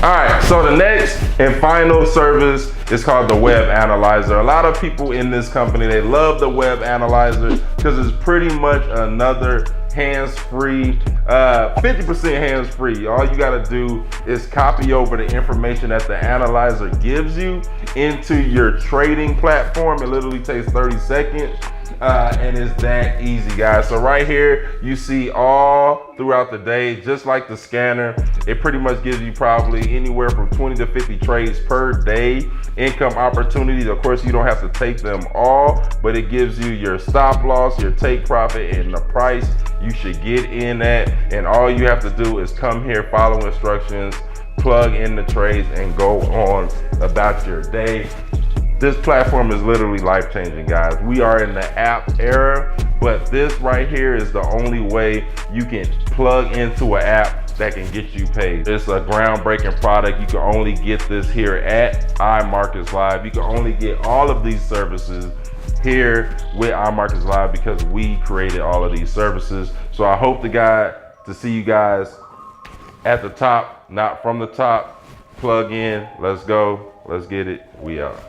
All right, so the next and final service is called the web analyzer. A lot of people in this company, they love the web analyzer because it's pretty much another hands-free, 50% hands-free. All you gotta do is copy over the information that the analyzer gives you into your trading platform. It literally takes 30 seconds. And it's that easy, guys. So right here, you see all throughout the day, just like the scanner, it pretty much gives you probably anywhere from 20 to 50 trades per day, income opportunities. Of course, you don't have to take them all, but it gives you your stop loss, your take profit, and the price you should get in at. And all you have to do is come here, follow instructions, plug in the trades, and go on about your day. This platform is literally life-changing, guys. We are in the app era, but this right here is the only way you can plug into an app that can get you paid. It's a groundbreaking product. You can only get this here at iMarkets Live. You can only get all of these services here with iMarkets Live because we created all of these services. So I hope to see you guys at the top, not from the top. Plug in, let's go, let's get it, we out.